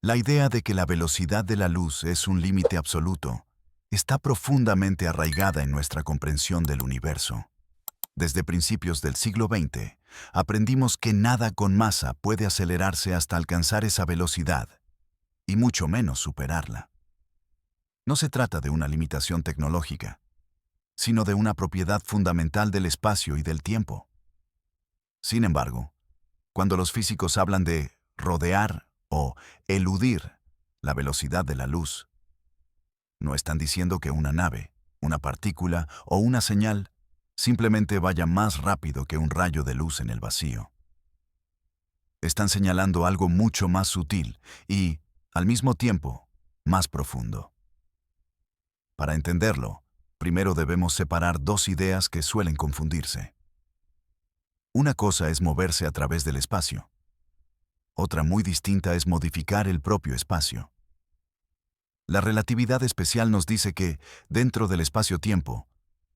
La idea de que la velocidad de la luz es un límite absoluto está profundamente arraigada en nuestra comprensión del universo. Desde principios del siglo XX, aprendimos que nada con masa puede acelerarse hasta alcanzar esa velocidad, y mucho menos superarla. No se trata de una limitación tecnológica, sino de una propiedad fundamental del espacio y del tiempo. Sin embargo, cuando los físicos hablan de rodear o eludir la velocidad de la luz, no están diciendo que una nave, una partícula o una señal simplemente vaya más rápido que un rayo de luz en el vacío. Están señalando algo mucho más sutil y, al mismo tiempo, más profundo. Para entenderlo, primero debemos separar dos ideas que suelen confundirse. Una cosa es moverse a través del espacio. Otra muy distinta es modificar el propio espacio. La relatividad especial nos dice que, dentro del espacio-tiempo,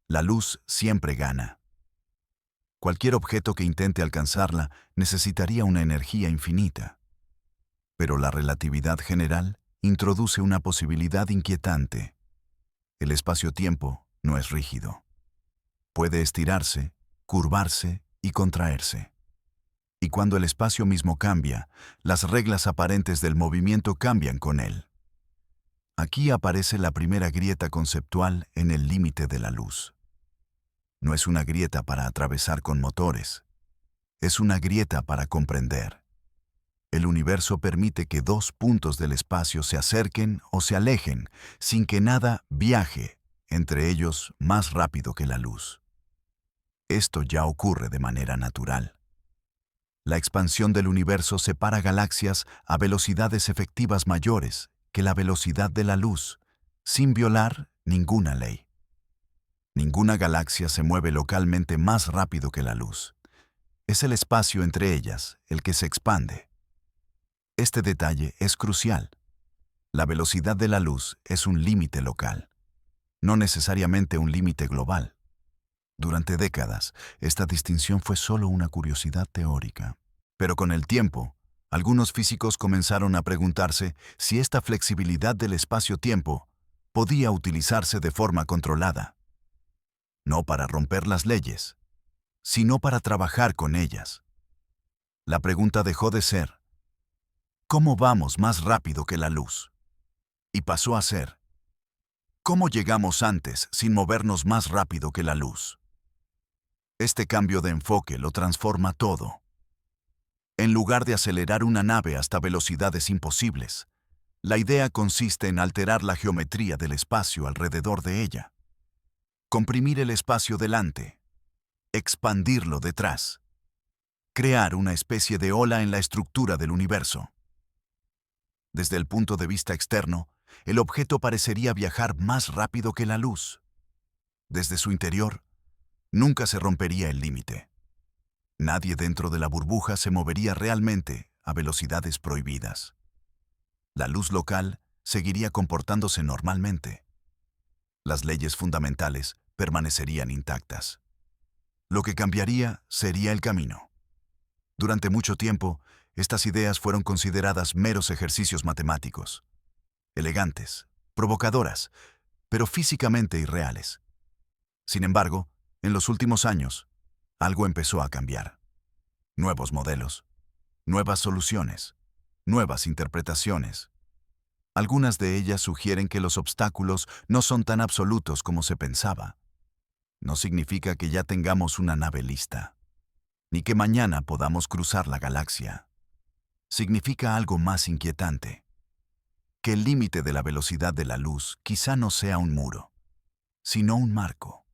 la luz siempre gana. Cualquier objeto que intente alcanzarla necesitaría una energía infinita. Pero la relatividad general introduce una posibilidad inquietante. El espacio-tiempo no es rígido. Puede estirarse, curvarse y contraerse. Y cuando el espacio mismo cambia, las reglas aparentes del movimiento cambian con él. Aquí aparece la primera grieta conceptual en el límite de la luz. No es una grieta para atravesar con motores. Es una grieta para comprender. El universo permite que dos puntos del espacio se acerquen o se alejen sin que nada viaje entre ellos más rápido que la luz. Esto ya ocurre de manera natural. La expansión del universo separa galaxias a velocidades efectivas mayores que la velocidad de la luz, sin violar ninguna ley. Ninguna galaxia se mueve localmente más rápido que la luz. Es el espacio entre ellas el que se expande. Este detalle es crucial. La velocidad de la luz es un límite local, no necesariamente un límite global. Durante décadas, esta distinción fue solo una curiosidad teórica. Pero con el tiempo, algunos físicos comenzaron a preguntarse si esta flexibilidad del espacio-tiempo podía utilizarse de forma controlada. No para romper las leyes, sino para trabajar con ellas. La pregunta dejó de ser, ¿cómo vamos más rápido que la luz? Y pasó a ser, ¿cómo llegamos antes sin movernos más rápido que la luz? Este cambio de enfoque lo transforma todo. En lugar de acelerar una nave hasta velocidades imposibles, la idea consiste en alterar la geometría del espacio alrededor de ella. Comprimir el espacio delante, expandirlo detrás, crear una especie de ola en la estructura del universo. Desde el punto de vista externo, el objeto parecería viajar más rápido que la luz. Desde su interior, nunca se rompería el límite. Nadie dentro de la burbuja se movería realmente a velocidades prohibidas. La luz local seguiría comportándose normalmente. Las leyes fundamentales permanecerían intactas. Lo que cambiaría sería el camino. Durante mucho tiempo, estas ideas fueron consideradas meros ejercicios matemáticos, elegantes, provocadoras, pero físicamente irreales. Sin embargo, en los últimos años, algo empezó a cambiar. Nuevos modelos, nuevas soluciones, nuevas interpretaciones. Algunas de ellas sugieren que los obstáculos no son tan absolutos como se pensaba. No significa que ya tengamos una nave lista, ni que mañana podamos cruzar la galaxia. Significa algo más inquietante, que el límite de la velocidad de la luz quizá no sea un muro, sino un marco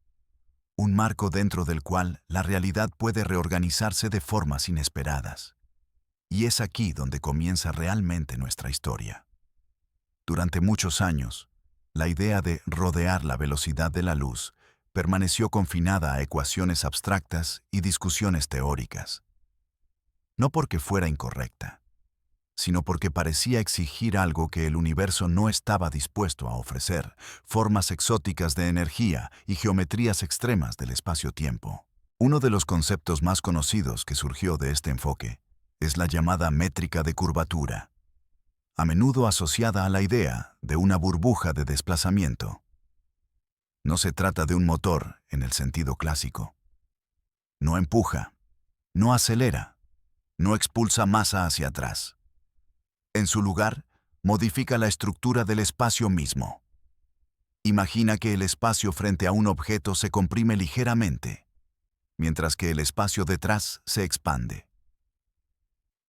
dentro del cual la realidad puede reorganizarse de formas inesperadas. Y es aquí donde comienza realmente nuestra historia. Durante muchos años, la idea de rodear la velocidad de la luz permaneció confinada a ecuaciones abstractas y discusiones teóricas. No porque fuera incorrecta, sino porque parecía exigir algo que el universo no estaba dispuesto a ofrecer, formas exóticas de energía y geometrías extremas del espacio-tiempo. Uno de los conceptos más conocidos que surgió de este enfoque es la llamada métrica de curvatura. a menudo asociada a la idea de una burbuja de desplazamiento. No se trata de un motor en el sentido clásico. No empuja, no acelera, no expulsa masa hacia atrás. En su lugar, modifica la estructura del espacio mismo. Imagina que el espacio frente a un objeto se comprime ligeramente, mientras que el espacio detrás se expande.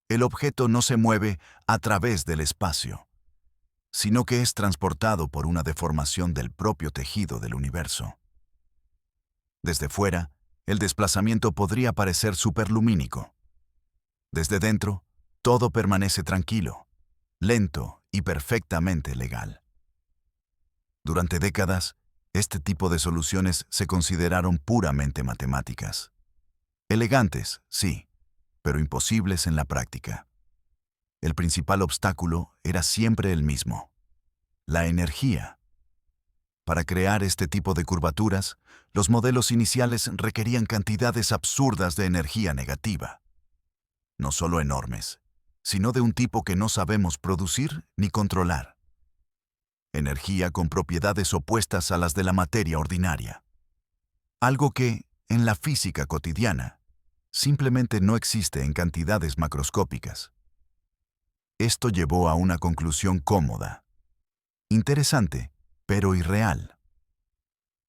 El objeto no se mueve a través del espacio, sino que es transportado por una deformación del propio tejido del universo. Desde fuera, el desplazamiento podría parecer superlumínico. Desde dentro, todo permanece tranquilo, lento y perfectamente legal. Durante décadas, este tipo de soluciones se consideraron puramente matemáticas. Elegantes, sí, pero imposibles en la práctica. El principal obstáculo era siempre el mismo: la energía. Para crear este tipo de curvaturas, los modelos iniciales requerían cantidades absurdas de energía negativa. No solo enormes, sino de un tipo que no sabemos producir ni controlar. Energía con propiedades opuestas a las de la materia ordinaria. Algo que, en la física cotidiana, simplemente no existe en cantidades macroscópicas. Esto llevó a una conclusión cómoda, interesante, pero irreal.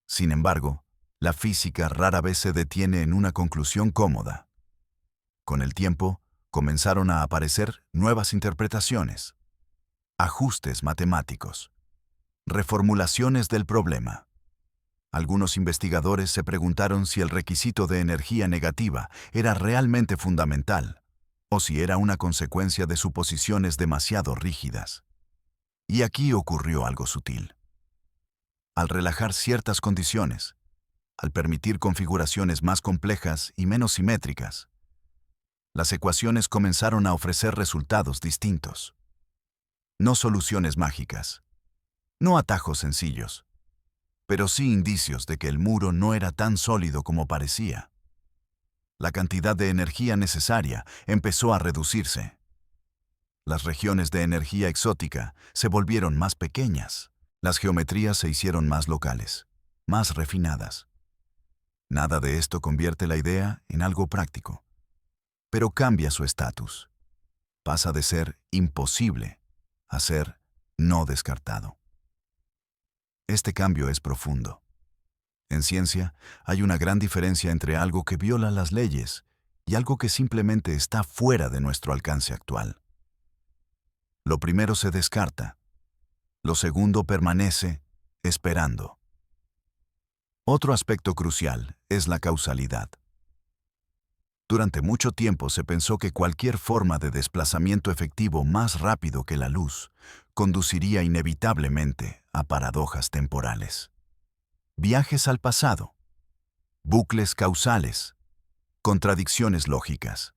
Sin embargo, la física rara vez se detiene en una conclusión cómoda. Con el tiempo, comenzaron a aparecer nuevas interpretaciones, ajustes matemáticos, reformulaciones del problema. Algunos investigadores se preguntaron si el requisito de energía negativa era realmente fundamental o si era una consecuencia de suposiciones demasiado rígidas. Y aquí ocurrió algo sutil. Al relajar ciertas condiciones, al permitir configuraciones más complejas y menos simétricas, las ecuaciones comenzaron a ofrecer resultados distintos. No soluciones mágicas, no atajos sencillos, pero sí indicios de que el muro no era tan sólido como parecía. La cantidad de energía necesaria empezó a reducirse. Las regiones de energía exótica se volvieron más pequeñas. Las geometrías se hicieron más locales, más refinadas. Nada de esto convierte la idea en algo práctico, pero cambia su estatus. Pasa de ser imposible a ser no descartado. Este cambio es profundo. En ciencia, hay una gran diferencia entre algo que viola las leyes y algo que simplemente está fuera de nuestro alcance actual. Lo primero se descarta. Lo segundo permanece esperando. Otro aspecto crucial es la causalidad. Durante mucho tiempo se pensó que cualquier forma de desplazamiento efectivo más rápido que la luz conduciría inevitablemente a paradojas temporales. Viajes al pasado, bucles causales, contradicciones lógicas.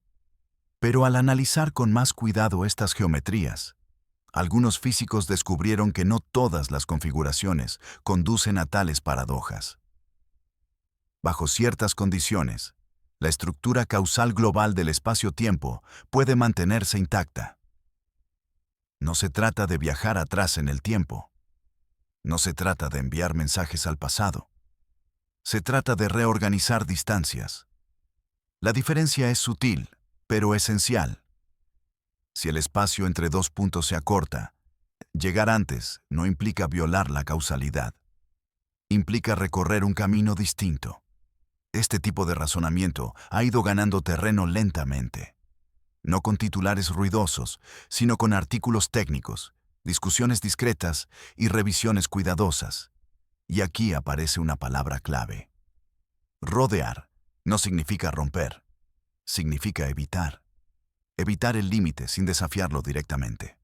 Pero al analizar con más cuidado estas geometrías, algunos físicos descubrieron que no todas las configuraciones conducen a tales paradojas. Bajo ciertas condiciones, la estructura causal global del espacio-tiempo puede mantenerse intacta. No se trata de viajar atrás en el tiempo. No se trata de enviar mensajes al pasado. Se trata de reorganizar distancias. La diferencia es sutil, pero esencial. Si el espacio entre dos puntos se acorta, llegar antes no implica violar la causalidad. Implica recorrer un camino distinto. Este tipo de razonamiento ha ido ganando terreno lentamente. No con titulares ruidosos, sino con artículos técnicos, discusiones discretas y revisiones cuidadosas. Y aquí aparece una palabra clave. Rodear no significa romper, significa evitar. Evitar el límite sin desafiarlo directamente.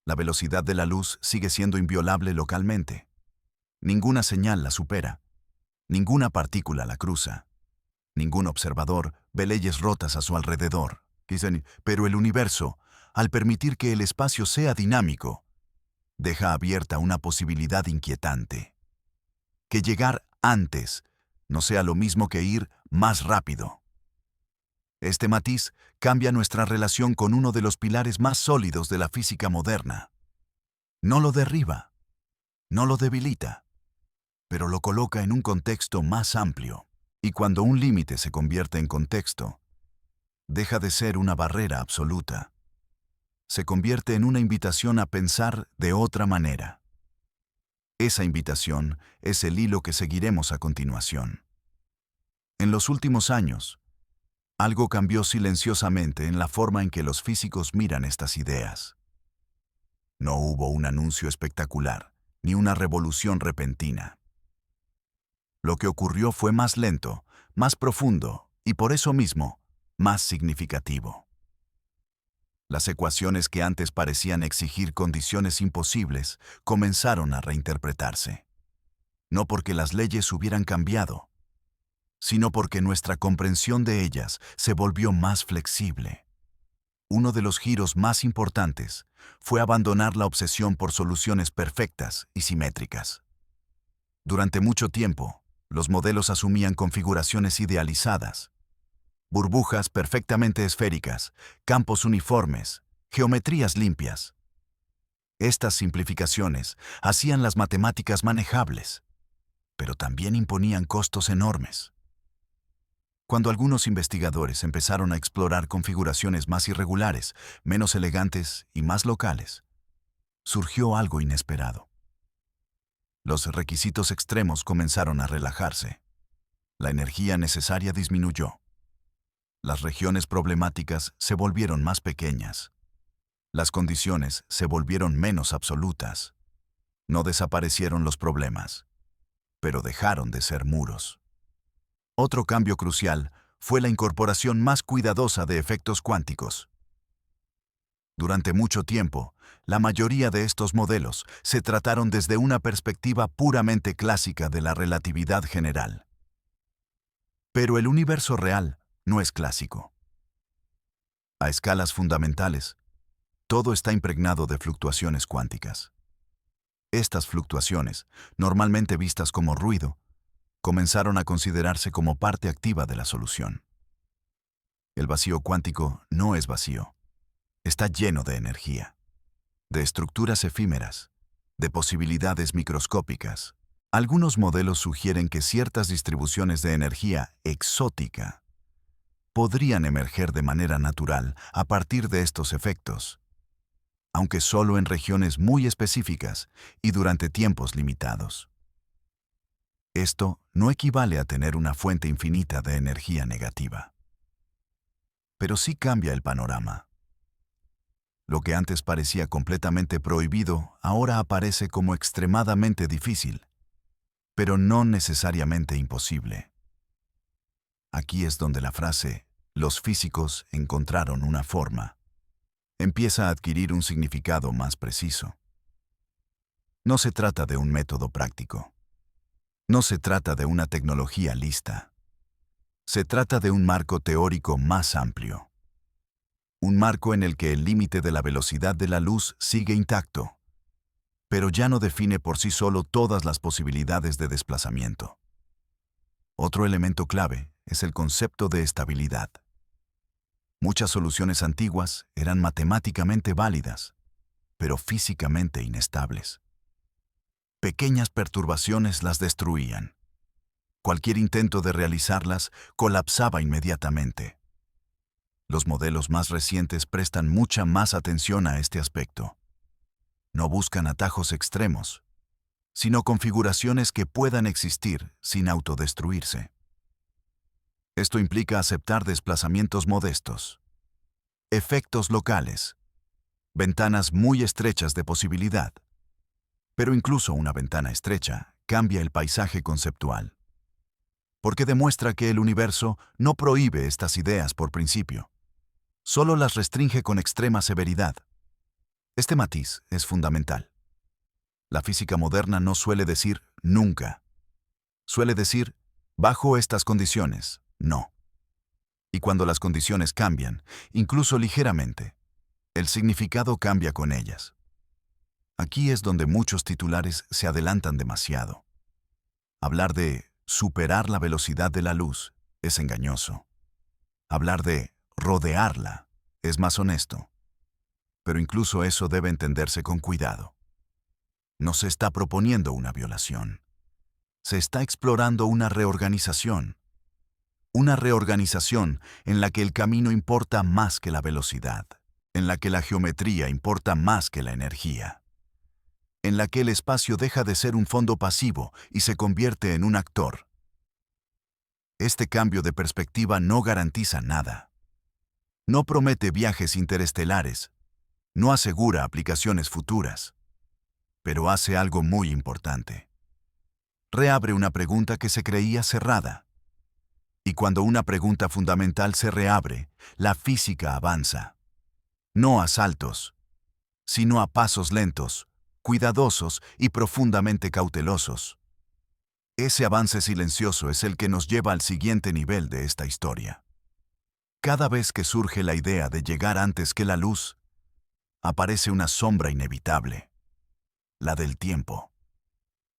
La velocidad de la luz sigue siendo inviolable localmente. Ninguna señal la supera. Ninguna partícula la cruza. Ningún observador ve leyes rotas a su alrededor. Pero el universo, al permitir que el espacio sea dinámico, deja abierta una posibilidad inquietante. Que llegar antes no sea lo mismo que ir más rápido. Este matiz cambia nuestra relación con uno de los pilares más sólidos de la física moderna. No lo derriba, no lo debilita, pero lo coloca en un contexto más amplio. Y cuando un límite se convierte en contexto, deja de ser una barrera absoluta. Se convierte en una invitación a pensar de otra manera. Esa invitación es el hilo que seguiremos a continuación. En los últimos años, algo cambió silenciosamente en la forma en que los físicos miran estas ideas. No hubo un anuncio espectacular, ni una revolución repentina. Lo que ocurrió fue más lento, más profundo y por eso mismo, más significativo. Las ecuaciones que antes parecían exigir condiciones imposibles comenzaron a reinterpretarse. No porque las leyes hubieran cambiado, sino porque nuestra comprensión de ellas se volvió más flexible. Uno de los giros más importantes fue abandonar la obsesión por soluciones perfectas y simétricas. Durante mucho tiempo, los modelos asumían configuraciones idealizadas, burbujas perfectamente esféricas, campos uniformes, geometrías limpias. Estas simplificaciones hacían las matemáticas manejables, pero también imponían costos enormes. Cuando algunos investigadores empezaron a explorar configuraciones más irregulares, menos elegantes y más locales, surgió algo inesperado. Los requisitos extremos comenzaron a relajarse. La energía necesaria disminuyó. Las regiones problemáticas se volvieron más pequeñas. Las condiciones se volvieron menos absolutas. No desaparecieron los problemas, pero dejaron de ser muros. Otro cambio crucial fue la incorporación más cuidadosa de efectos cuánticos. Durante mucho tiempo, la mayoría de estos modelos se trataron desde una perspectiva puramente clásica de la relatividad general. Pero el universo real no es clásico. A escalas fundamentales, todo está impregnado de fluctuaciones cuánticas. Estas fluctuaciones, normalmente vistas como ruido, comenzaron a considerarse como parte activa de la solución. El vacío cuántico no es vacío. Está lleno de energía, de estructuras efímeras, de posibilidades microscópicas. Algunos modelos sugieren que ciertas distribuciones de energía exótica podrían emerger de manera natural a partir de estos efectos, aunque solo en regiones muy específicas y durante tiempos limitados. Esto no equivale a tener una fuente infinita de energía negativa. Pero sí cambia el panorama. Lo que antes parecía completamente prohibido ahora aparece como extremadamente difícil, pero no necesariamente imposible. Aquí es donde la frase "los físicos encontraron una forma" empieza a adquirir un significado más preciso. No se trata de un método práctico. No se trata de una tecnología lista. Se trata de un marco teórico más amplio. Un marco en el que el límite de la velocidad de la luz sigue intacto, pero ya no define por sí solo todas las posibilidades de desplazamiento. Otro elemento clave es el concepto de estabilidad. Muchas soluciones antiguas eran matemáticamente válidas, pero físicamente inestables. Pequeñas perturbaciones las destruían. Cualquier intento de realizarlas colapsaba inmediatamente. Los modelos más recientes prestan mucha más atención a este aspecto. No buscan atajos extremos, sino configuraciones que puedan existir sin autodestruirse. Esto implica aceptar desplazamientos modestos, efectos locales, ventanas muy estrechas de posibilidad. Pero incluso una ventana estrecha cambia el paisaje conceptual, porque demuestra que el universo no prohíbe estas ideas por principio, solo las restringe con extrema severidad. Este matiz es fundamental. La física moderna no suele decir nunca. Suele decir, bajo estas condiciones, no. Y cuando las condiciones cambian, incluso ligeramente, el significado cambia con ellas. Aquí es donde muchos titulares se adelantan demasiado. Hablar de superar la velocidad de la luz es engañoso. Hablar de rodearla es más honesto. Pero incluso eso debe entenderse con cuidado. No se está proponiendo una violación. Se está explorando una reorganización. Una reorganización en la que el camino importa más que la velocidad, en la que la geometría importa más que la energía, en la que el espacio deja de ser un fondo pasivo y se convierte en un actor. Este cambio de perspectiva no garantiza nada. No promete viajes interestelares, no asegura aplicaciones futuras, pero hace algo muy importante. Reabre una pregunta que se creía cerrada. Y cuando una pregunta fundamental se reabre, la física avanza. No a saltos, sino a pasos lentos, cuidadosos y profundamente cautelosos. Ese avance silencioso es el que nos lleva al siguiente nivel de esta historia. Cada vez que surge la idea de llegar antes que la luz, aparece una sombra inevitable, la del tiempo.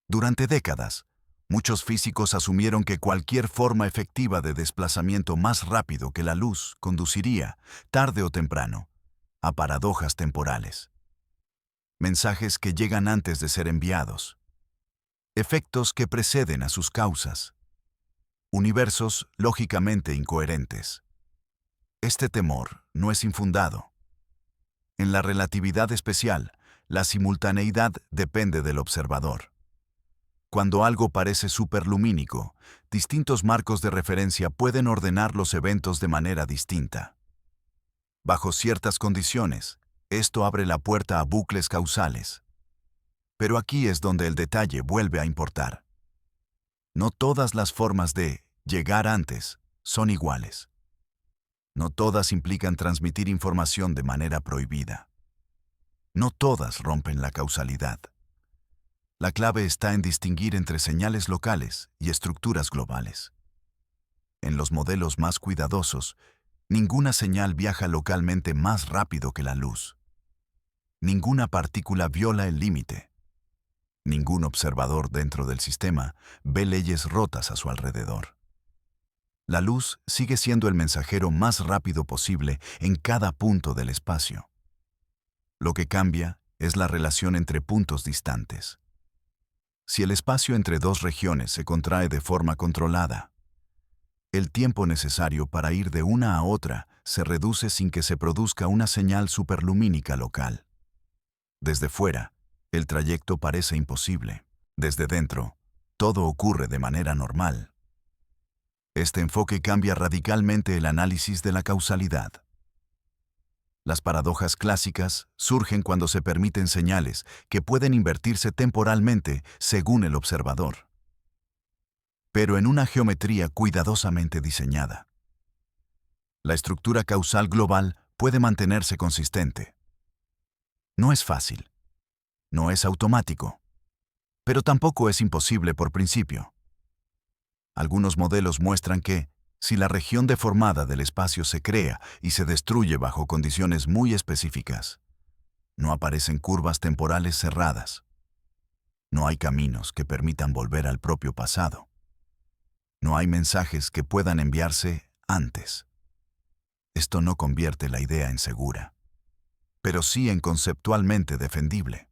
Durante décadas, muchos físicos asumieron que cualquier forma efectiva de desplazamiento más rápido que la luz conduciría, tarde o temprano, a paradojas temporales. Mensajes que llegan antes de ser enviados. Efectos que preceden a sus causas. Universos lógicamente incoherentes. Este temor no es infundado. En la relatividad especial, la simultaneidad depende del observador. Cuando algo parece superlumínico, distintos marcos de referencia pueden ordenar los eventos de manera distinta. Bajo ciertas condiciones, esto abre la puerta a bucles causales. Pero aquí es donde el detalle vuelve a importar. No todas las formas de llegar antes son iguales. No todas implican transmitir información de manera prohibida. No todas rompen la causalidad. La clave está en distinguir entre señales locales y estructuras globales. En los modelos más cuidadosos, ninguna señal viaja localmente más rápido que la luz. Ninguna partícula viola el límite. Ningún observador dentro del sistema ve leyes rotas a su alrededor. La luz sigue siendo el mensajero más rápido posible en cada punto del espacio. Lo que cambia es la relación entre puntos distantes. Si el espacio entre dos regiones se contrae de forma controlada, el tiempo necesario para ir de una a otra se reduce sin que se produzca una señal superlumínica local. Desde fuera, el trayecto parece imposible. Desde dentro, todo ocurre de manera normal. Este enfoque cambia radicalmente el análisis de la causalidad. Las paradojas clásicas surgen cuando se permiten señales que pueden invertirse temporalmente según el observador, pero en una geometría cuidadosamente diseñada. La estructura causal global puede mantenerse consistente. No es fácil, no es automático, pero tampoco es imposible por principio. Algunos modelos muestran que, si la región deformada del espacio se crea y se destruye bajo condiciones muy específicas, no aparecen curvas temporales cerradas. No hay caminos que permitan volver al propio pasado. No hay mensajes que puedan enviarse antes. Esto no convierte la idea en segura, pero sí en conceptualmente defendible.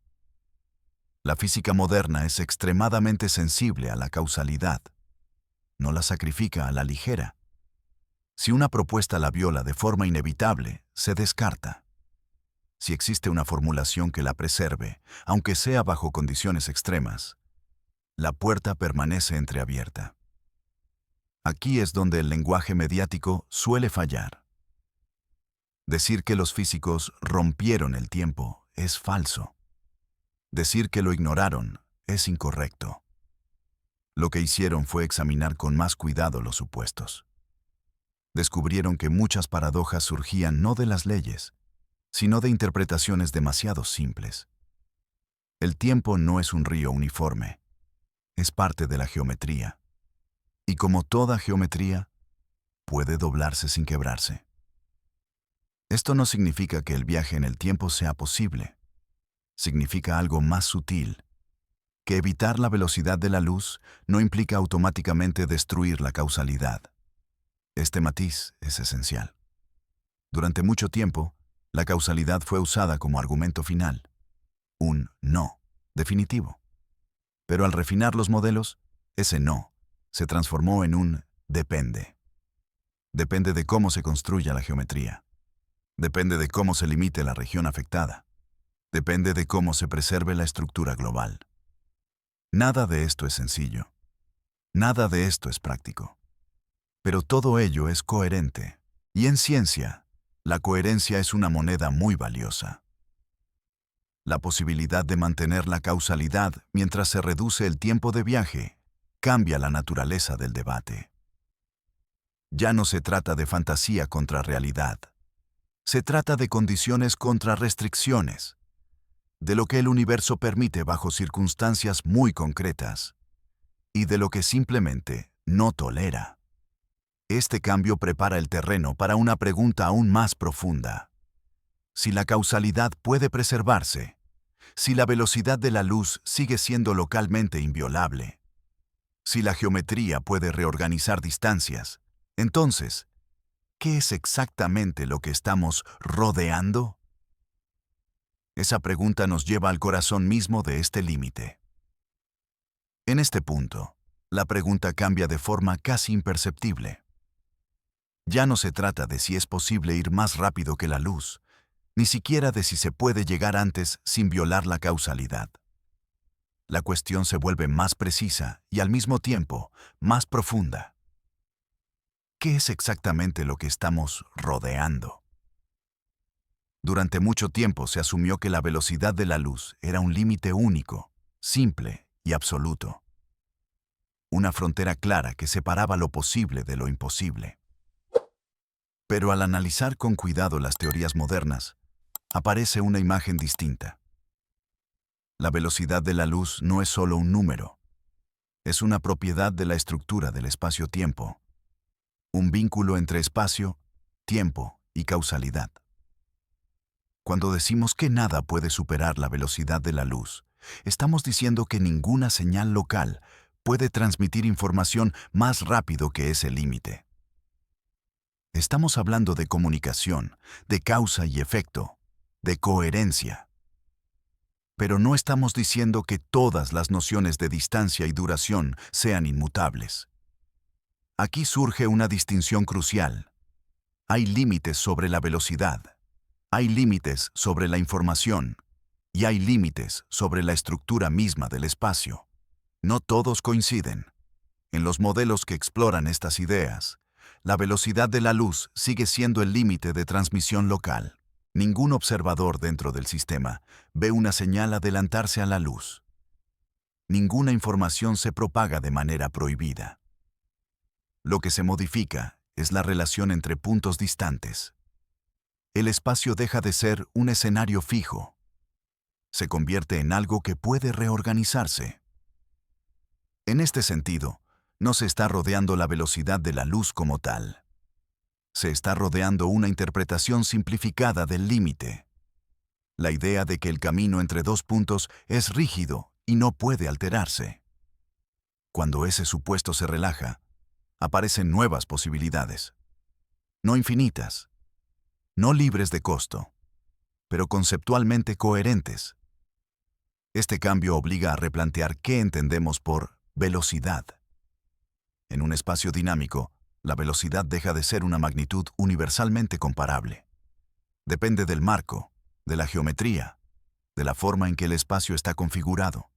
La física moderna es extremadamente sensible a la causalidad. No la sacrifica a la ligera. Si una propuesta la viola de forma inevitable, se descarta. Si existe una formulación que la preserve, aunque sea bajo condiciones extremas, la puerta permanece entreabierta. Aquí es donde el lenguaje mediático suele fallar. Decir que los físicos rompieron el tiempo es falso. Decir que lo ignoraron es incorrecto. Lo que hicieron fue examinar con más cuidado los supuestos. Descubrieron que muchas paradojas surgían no de las leyes, sino de interpretaciones demasiado simples. El tiempo no es un río uniforme, es parte de la geometría. Y como toda geometría, puede doblarse sin quebrarse. Esto no significa que el viaje en el tiempo sea posible. Significa algo más sutil, que evitar la velocidad de la luz no implica automáticamente destruir la causalidad. Este matiz es esencial. Durante mucho tiempo, la causalidad fue usada como argumento final, un no definitivo. Pero al refinar los modelos, ese no se transformó en un depende. Depende de cómo se construya la geometría. Depende de cómo se limite la región afectada. Depende de cómo se preserve la estructura global. Nada de esto es sencillo. Nada de esto es práctico. Pero todo ello es coherente. Y en ciencia, la coherencia es una moneda muy valiosa. La posibilidad de mantener la causalidad mientras se reduce el tiempo de viaje cambia la naturaleza del debate. Ya no se trata de fantasía contra realidad. Se trata de condiciones contra restricciones, de lo que el universo permite bajo circunstancias muy concretas y de lo que simplemente no tolera. Este cambio prepara el terreno para una pregunta aún más profunda. Si la causalidad puede preservarse, si la velocidad de la luz sigue siendo localmente inviolable, si la geometría puede reorganizar distancias, entonces, ¿qué es exactamente lo que estamos rodeando? Esa pregunta nos lleva al corazón mismo de este límite. En este punto, la pregunta cambia de forma casi imperceptible. Ya no se trata de si es posible ir más rápido que la luz, ni siquiera de si se puede llegar antes sin violar la causalidad. La cuestión se vuelve más precisa y al mismo tiempo más profunda. ¿Qué es exactamente lo que estamos rodeando? Durante mucho tiempo se asumió que la velocidad de la luz era un límite único, simple y absoluto. Una frontera clara que separaba lo posible de lo imposible. Pero al analizar con cuidado las teorías modernas, aparece una imagen distinta. La velocidad de la luz no es solo un número. Es una propiedad de la estructura del espacio-tiempo. Un vínculo entre espacio, tiempo y causalidad. Cuando decimos que nada puede superar la velocidad de la luz, estamos diciendo que ninguna señal local puede transmitir información más rápido que ese límite. Estamos hablando de comunicación, de causa y efecto, de coherencia. Pero no estamos diciendo que todas las nociones de distancia y duración sean inmutables. Aquí surge una distinción crucial. Hay límites sobre la velocidad, hay límites sobre la información y hay límites sobre la estructura misma del espacio. No todos coinciden. En los modelos que exploran estas ideas, la velocidad de la luz sigue siendo el límite de transmisión local. Ningún observador dentro del sistema ve una señal adelantarse a la luz. Ninguna información se propaga de manera prohibida. Lo que se modifica es la relación entre puntos distantes. El espacio deja de ser un escenario fijo. Se convierte en algo que puede reorganizarse. En este sentido, no se está rodeando la velocidad de la luz como tal. Se está rodeando una interpretación simplificada del límite. La idea de que el camino entre dos puntos es rígido y no puede alterarse. Cuando ese supuesto se relaja, aparecen nuevas posibilidades. No infinitas, no libres de costo, pero conceptualmente coherentes. Este cambio obliga a replantear qué entendemos por velocidad. En un espacio dinámico, la velocidad deja de ser una magnitud universalmente comparable. Depende del marco, de la geometría, de la forma en que el espacio está configurado.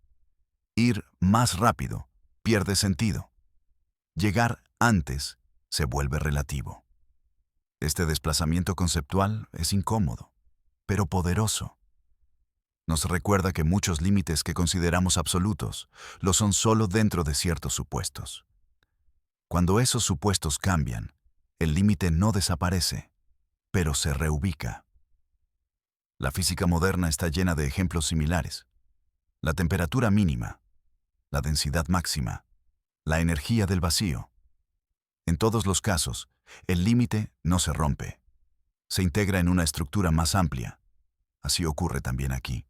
Ir más rápido pierde sentido. Llegar antes se vuelve relativo. Este desplazamiento conceptual es incómodo, pero poderoso. Nos recuerda que muchos límites que consideramos absolutos lo son solo dentro de ciertos supuestos. Cuando esos supuestos cambian, el límite no desaparece, pero se reubica. La física moderna está llena de ejemplos similares. La temperatura mínima, la densidad máxima, la energía del vacío. En todos los casos, el límite no se rompe. Se integra en una estructura más amplia. Así ocurre también aquí.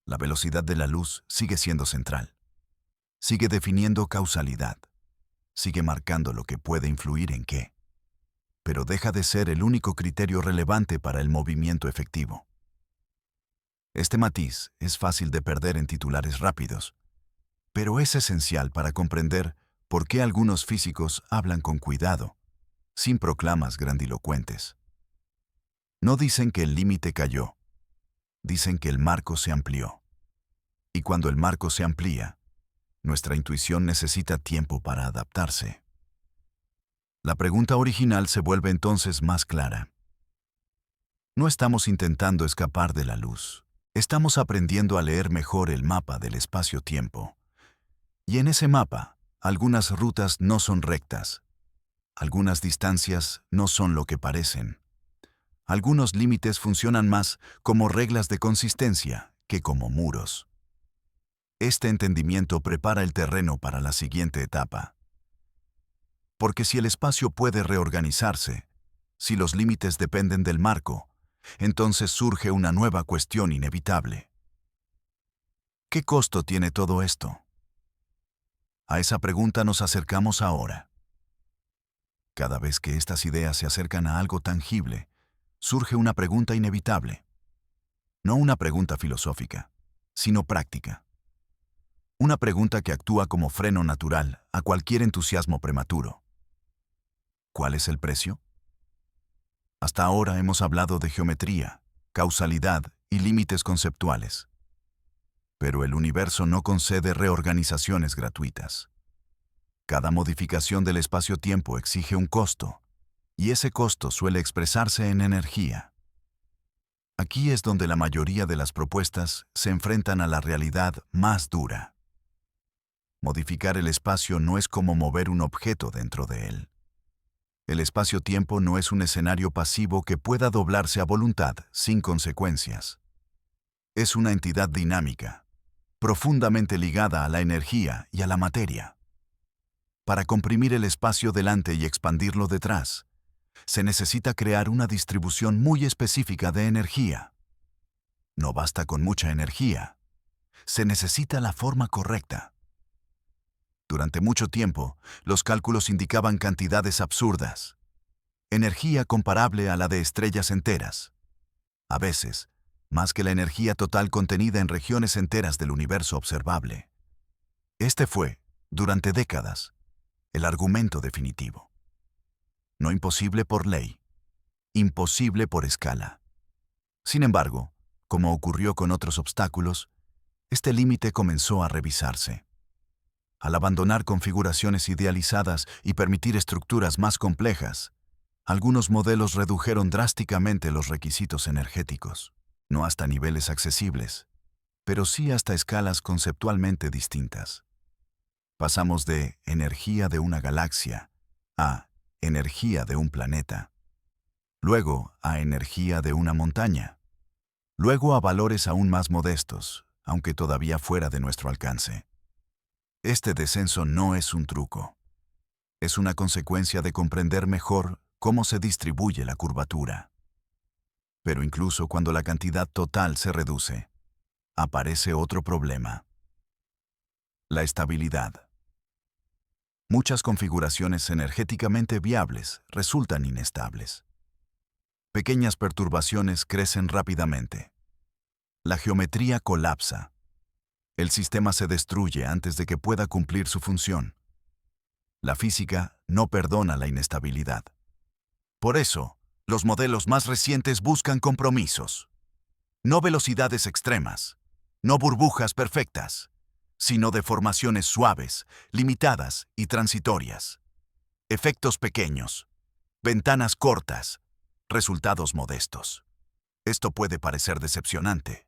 La velocidad de la luz sigue siendo central. Sigue definiendo causalidad. Sigue marcando lo que puede influir en qué. pero deja de ser el único criterio relevante para el movimiento efectivo. Este matiz es fácil de perder en titulares rápidos, pero es esencial para comprender por qué algunos físicos hablan con cuidado, sin proclamas grandilocuentes. No dicen que el límite cayó, dicen que el marco se amplió. Y cuando el marco se amplía, nuestra intuición necesita tiempo para adaptarse. La pregunta original se vuelve entonces más clara. No estamos intentando escapar de la luz. Estamos aprendiendo a leer mejor el mapa del espacio-tiempo. Y en ese mapa, algunas rutas no son rectas. Algunas distancias no son lo que parecen. Algunos límites funcionan más como reglas de consistencia que como muros. Este entendimiento prepara el terreno para la siguiente etapa. Porque si el espacio puede reorganizarse, si los límites dependen del marco, entonces surge una nueva cuestión inevitable. ¿Qué costo tiene todo esto? A esa pregunta nos acercamos ahora. Cada vez que estas ideas se acercan a algo tangible, surge una pregunta inevitable. No una pregunta filosófica, sino práctica. Una pregunta que actúa como freno natural a cualquier entusiasmo prematuro. ¿Cuál es el precio? Hasta ahora hemos hablado de geometría, causalidad y límites conceptuales. Pero el universo no concede reorganizaciones gratuitas. Cada modificación del espacio-tiempo exige un costo, y ese costo suele expresarse en energía. Aquí es donde la mayoría de las propuestas se enfrentan a la realidad más dura. Modificar el espacio no es como mover un objeto dentro de él. El espacio-tiempo no es un escenario pasivo que pueda doblarse a voluntad sin consecuencias. Es una entidad dinámica, profundamente ligada a la energía y a la materia. Para comprimir el espacio delante y expandirlo detrás, se necesita crear una distribución muy específica de energía. No basta con mucha energía, se necesita la forma correcta. Durante mucho tiempo, los cálculos indicaban cantidades absurdas. Energía comparable a la de estrellas enteras. A veces, más que la energía total contenida en regiones enteras del universo observable. Este fue, durante décadas, el argumento definitivo. No imposible por ley, imposible por escala. Sin embargo, como ocurrió con otros obstáculos, este límite comenzó a revisarse. Al abandonar configuraciones idealizadas y permitir estructuras más complejas, algunos modelos redujeron drásticamente los requisitos energéticos, no hasta niveles accesibles, pero sí hasta escalas conceptualmente distintas. Pasamos de energía de una galaxia a energía de un planeta, luego a energía de una montaña, luego a valores aún más modestos, aunque todavía fuera de nuestro alcance. Este descenso no es un truco. Es una consecuencia de comprender mejor cómo se distribuye la curvatura. Pero incluso cuando la cantidad total se reduce, aparece otro problema. La estabilidad. Muchas configuraciones energéticamente viables resultan inestables. Pequeñas perturbaciones crecen rápidamente. La geometría colapsa. El sistema se destruye antes de que pueda cumplir su función. La física no perdona la inestabilidad. Por eso, los modelos más recientes buscan compromisos. No velocidades extremas, no burbujas perfectas, sino deformaciones suaves, limitadas y transitorias. Efectos pequeños, ventanas cortas, resultados modestos. Esto puede parecer decepcionante,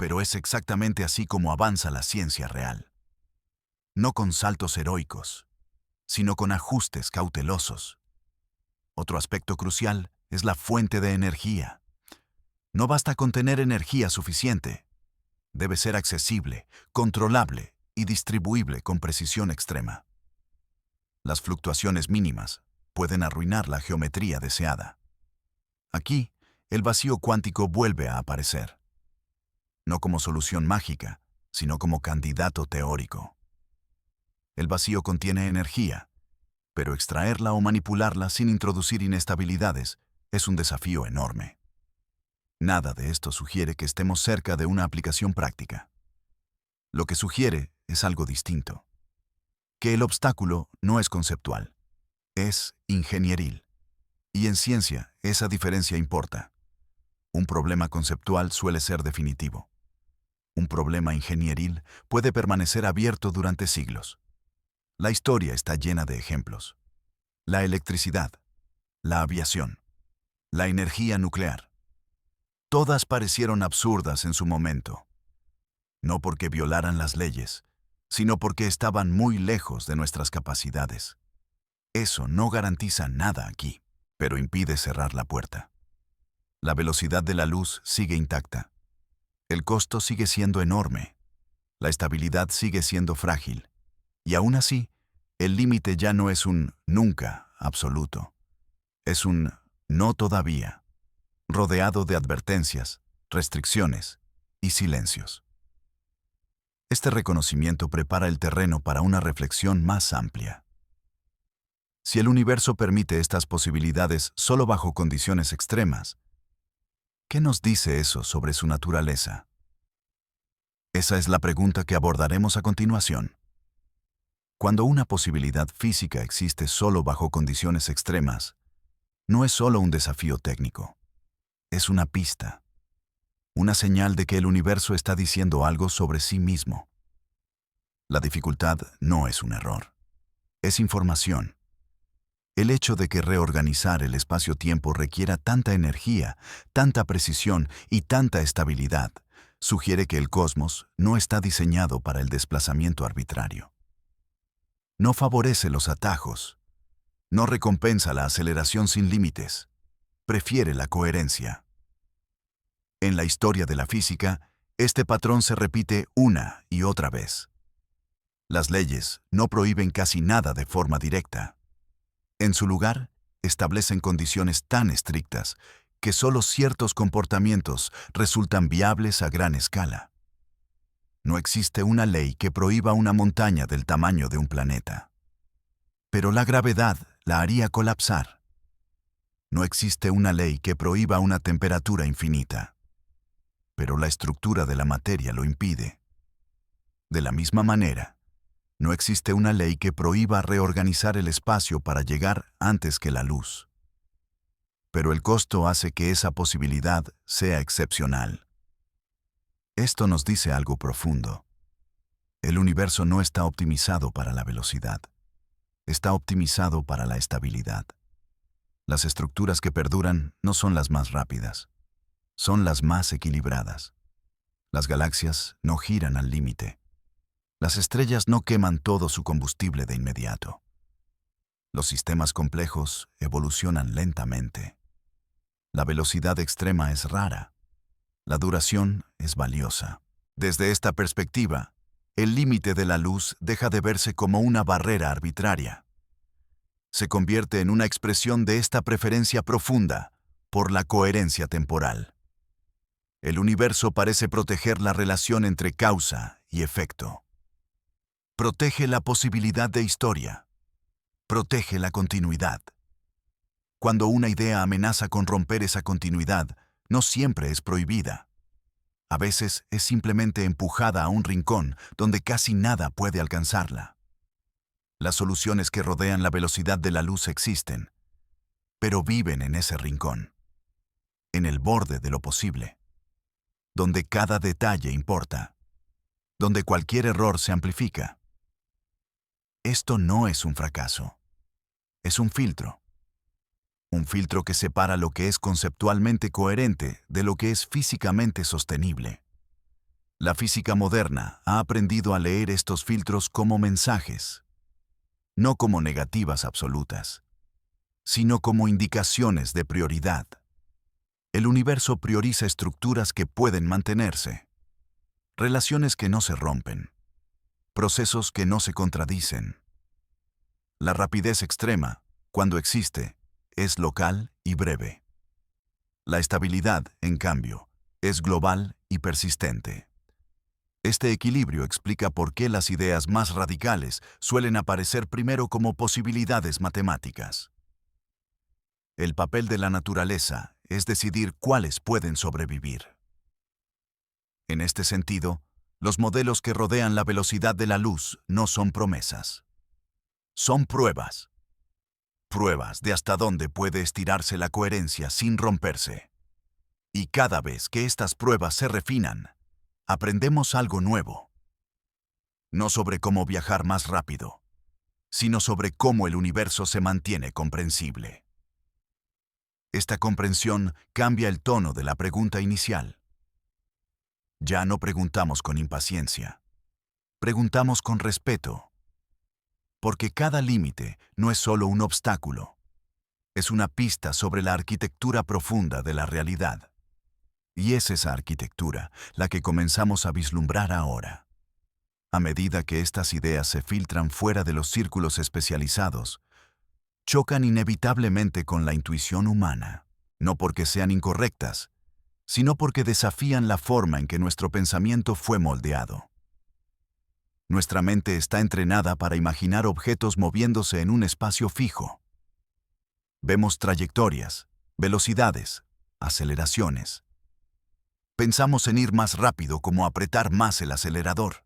pero es exactamente así como avanza la ciencia real. No con saltos heroicos, sino con ajustes cautelosos. Otro aspecto crucial es la fuente de energía. No basta con tener energía suficiente. Debe ser accesible, controlable y distribuible con precisión extrema. Las fluctuaciones mínimas pueden arruinar la geometría deseada. Aquí, el vacío cuántico vuelve a aparecer. No como solución mágica, sino como candidato teórico. El vacío contiene energía, Pero extraerla o manipularla sin introducir inestabilidades es un desafío enorme. Nada de esto sugiere que estemos cerca de una aplicación práctica. Lo que sugiere es algo distinto. Que el obstáculo no es conceptual, es ingenieril. Y en ciencia, esa diferencia importa. Un problema conceptual suele ser definitivo. Un problema ingenieril puede permanecer abierto durante siglos. La historia está llena de ejemplos. La electricidad, la aviación, la energía nuclear. Todas parecieron absurdas en su momento. No porque violaran las leyes, sino porque estaban muy lejos de nuestras capacidades. Eso no garantiza nada aquí, pero impide cerrar la puerta. La velocidad de la luz sigue intacta. El costo sigue siendo enorme. La estabilidad sigue siendo frágil. Y aún así, el límite ya no es un nunca absoluto. Es un no todavía, rodeado de advertencias, restricciones y silencios. Este reconocimiento prepara el terreno para una reflexión más amplia. Si el universo permite estas posibilidades solo bajo condiciones extremas, ¿qué nos dice eso sobre su naturaleza? Esa es la pregunta que abordaremos a continuación. Cuando una posibilidad física existe solo bajo condiciones extremas, no es solo un desafío técnico, es una pista, una señal de que el universo está diciendo algo sobre sí mismo. La dificultad no es un error, es información. El hecho de que reorganizar el espacio-tiempo requiera tanta energía, tanta precisión y tanta estabilidad, sugiere que el cosmos no está diseñado para el desplazamiento arbitrario. No favorece los atajos, no recompensa la aceleración sin límites, prefiere la coherencia. En la historia de la física, este patrón se repite una y otra vez. Las leyes no prohíben casi nada de forma directa. En su lugar, establecen condiciones tan estrictas que solo ciertos comportamientos resultan viables a gran escala. No existe una ley que prohíba una montaña del tamaño de un planeta. Pero la gravedad la haría colapsar. No existe una ley que prohíba una temperatura infinita. Pero la estructura de la materia lo impide. De la misma manera, no existe una ley que prohíba reorganizar el espacio para llegar antes que la luz. Pero el costo hace que esa posibilidad sea excepcional. Esto nos dice algo profundo. El universo no está optimizado para la velocidad. Está optimizado para la estabilidad. Las estructuras que perduran no son las más rápidas. Son las más equilibradas. Las galaxias no giran al límite. Las estrellas no queman todo su combustible de inmediato. Los sistemas complejos evolucionan lentamente. La velocidad extrema es rara. La duración es valiosa. Desde esta perspectiva, el límite de la luz deja de verse como una barrera arbitraria. Se convierte en una expresión de esta preferencia profunda por la coherencia temporal. El universo parece proteger la relación entre causa y efecto. Protege la posibilidad de historia. Protege la continuidad. Cuando una idea amenaza con romper esa continuidad, no siempre es prohibida. A veces es simplemente empujada a un rincón donde casi nada puede alcanzarla. Las soluciones que rodean la velocidad de la luz existen, pero viven en ese rincón, en el borde de lo posible, donde cada detalle importa, donde cualquier error se amplifica. Esto no es un fracaso, es un filtro. Un filtro que separa lo que es conceptualmente coherente de lo que es físicamente sostenible. La física moderna ha aprendido a leer estos filtros como mensajes, no como negativas absolutas, sino como indicaciones de prioridad. El universo prioriza estructuras que pueden mantenerse, relaciones que no se rompen, procesos que no se contradicen. La rapidez extrema, cuando existe, es local y breve. La estabilidad, en cambio, es global y persistente. Este equilibrio explica por qué las ideas más radicales suelen aparecer primero como posibilidades matemáticas. El papel de la naturaleza es decidir cuáles pueden sobrevivir. En este sentido, los modelos que rodean la velocidad de la luz no son promesas. Son pruebas. Pruebas de hasta dónde puede estirarse la coherencia sin romperse. Y cada vez que estas pruebas se refinan, aprendemos algo nuevo. No sobre cómo viajar más rápido, sino sobre cómo el universo se mantiene comprensible. Esta comprensión cambia el tono de la pregunta inicial. Ya no preguntamos con impaciencia. Preguntamos con respeto. Porque cada límite no es solo un obstáculo. Es una pista sobre la arquitectura profunda de la realidad. Y es esa arquitectura la que comenzamos a vislumbrar ahora. A medida que estas ideas se filtran fuera de los círculos especializados, chocan inevitablemente con la intuición humana, no porque sean incorrectas, sino porque desafían la forma en que nuestro pensamiento fue moldeado. Nuestra mente está entrenada para imaginar objetos moviéndose en un espacio fijo. Vemos trayectorias, velocidades, aceleraciones. Pensamos en ir más rápido como apretar más el acelerador.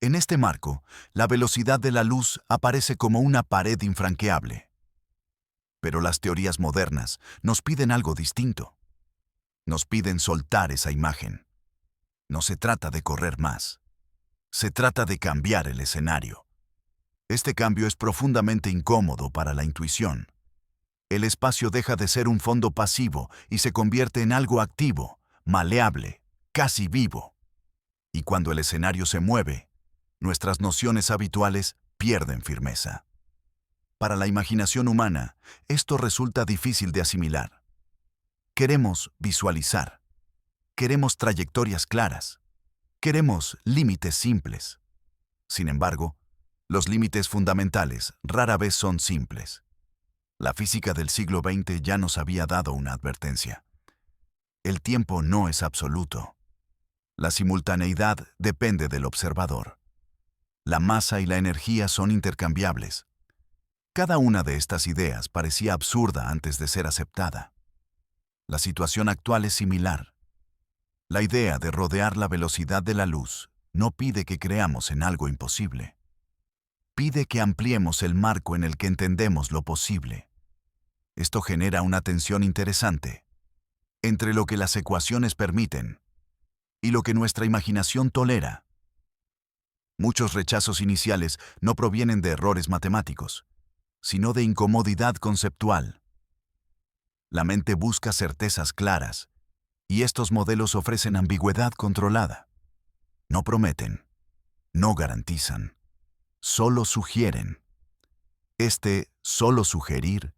En este marco, la velocidad de la luz aparece como una pared infranqueable. Pero las teorías modernas nos piden algo distinto. Nos piden soltar esa imagen. No se trata de correr más. Se trata de cambiar el escenario. Este cambio es profundamente incómodo para la intuición. El espacio deja de ser un fondo pasivo y se convierte en algo activo, maleable, casi vivo. Y cuando el escenario se mueve, nuestras nociones habituales pierden firmeza. Para la imaginación humana, esto resulta difícil de asimilar. Queremos visualizar. Queremos trayectorias claras. Queremos límites simples. Sin embargo, los límites fundamentales rara vez son simples. La física del siglo XX ya nos había dado una advertencia. El tiempo no es absoluto. La simultaneidad depende del observador. La masa y la energía son intercambiables. Cada una de estas ideas parecía absurda antes de ser aceptada. La situación actual es similar. La idea de rodear la velocidad de la luz no pide que creamos en algo imposible. Pide que ampliemos el marco en el que entendemos lo posible. Esto genera una tensión interesante entre lo que las ecuaciones permiten y lo que nuestra imaginación tolera. Muchos rechazos iniciales no provienen de errores matemáticos, sino de incomodidad conceptual. La mente busca certezas claras, y estos modelos ofrecen ambigüedad controlada. No prometen, no garantizan, solo sugieren. Este solo sugerir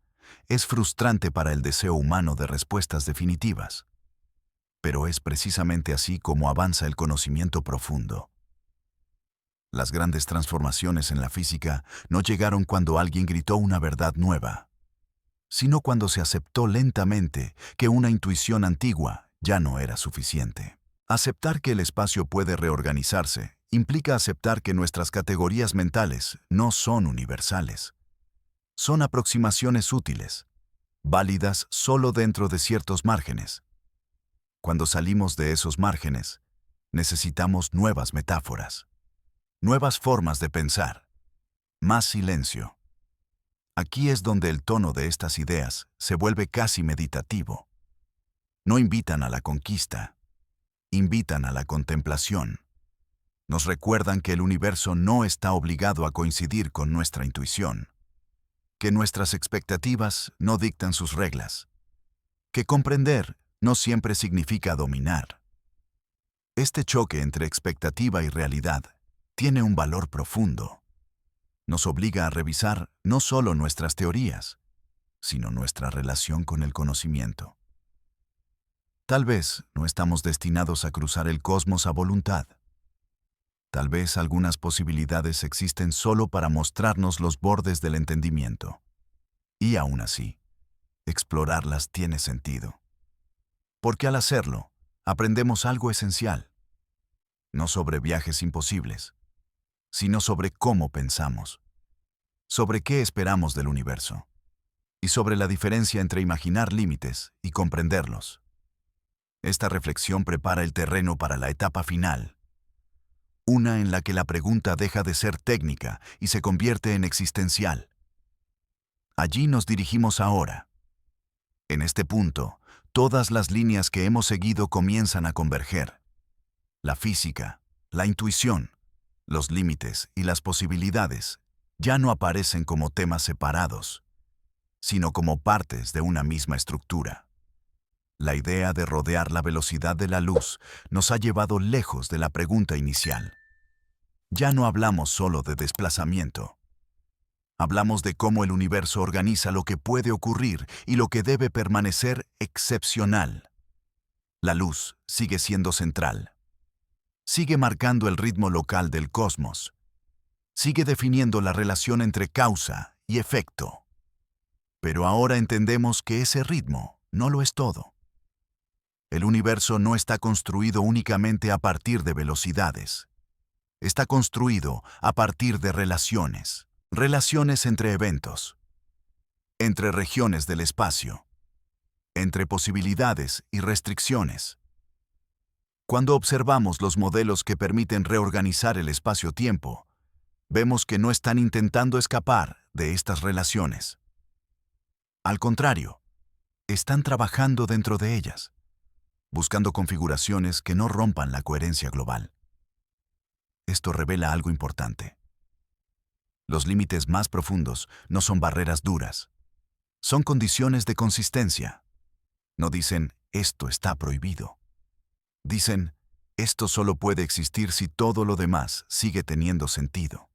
es frustrante para el deseo humano de respuestas definitivas. Pero es precisamente así como avanza el conocimiento profundo. Las grandes transformaciones en la física no llegaron cuando alguien gritó una verdad nueva, sino cuando se aceptó lentamente que una intuición antigua ya no era suficiente. Aceptar que el espacio puede reorganizarse implica aceptar que nuestras categorías mentales no son universales. Son aproximaciones útiles, válidas solo dentro de ciertos márgenes. Cuando salimos de esos márgenes, necesitamos nuevas metáforas, nuevas formas de pensar, más silencio. Aquí es donde el tono de estas ideas se vuelve casi meditativo. No invitan a la conquista, invitan a la contemplación. Nos recuerdan que el universo no está obligado a coincidir con nuestra intuición, que nuestras expectativas no dictan sus reglas, que comprender no siempre significa dominar. Este choque entre expectativa y realidad tiene un valor profundo. Nos obliga a revisar no solo nuestras teorías, sino nuestra relación con el conocimiento. Tal vez no estamos destinados a cruzar el cosmos a voluntad. Tal vez algunas posibilidades existen solo para mostrarnos los bordes del entendimiento. Y aún así, explorarlas tiene sentido. Porque al hacerlo, aprendemos algo esencial. no sobre viajes imposibles, sino sobre cómo pensamos, sobre qué esperamos del universo, y sobre la diferencia entre imaginar límites y comprenderlos. Esta reflexión prepara el terreno para la etapa final, una en la que la pregunta deja de ser técnica y se convierte en existencial. Allí nos dirigimos ahora. En este punto, todas las líneas que hemos seguido comienzan a converger. La física, la intuición, los límites y las posibilidades ya no aparecen como temas separados, sino como partes de una misma estructura. La idea de rodear la velocidad de la luz nos ha llevado lejos de la pregunta inicial. Ya no hablamos solo de desplazamiento. Hablamos de cómo el universo organiza lo que puede ocurrir y lo que debe permanecer excepcional. La luz sigue siendo central. Sigue marcando el ritmo local del cosmos. Sigue definiendo la relación entre causa y efecto. Pero ahora entendemos que ese ritmo no lo es todo. El universo no está construido únicamente a partir de velocidades. Está construido a partir de relaciones. Relaciones entre eventos, entre regiones del espacio, entre posibilidades y restricciones. Cuando observamos los modelos que permiten reorganizar el espacio-tiempo, vemos que no están intentando escapar de estas relaciones. Al contrario, están trabajando dentro de ellas, buscando configuraciones que no rompan la coherencia global. Esto revela algo importante. Los límites más profundos no son barreras duras. Son condiciones de consistencia. No dicen, esto está prohibido. Dicen, esto solo puede existir si todo lo demás sigue teniendo sentido.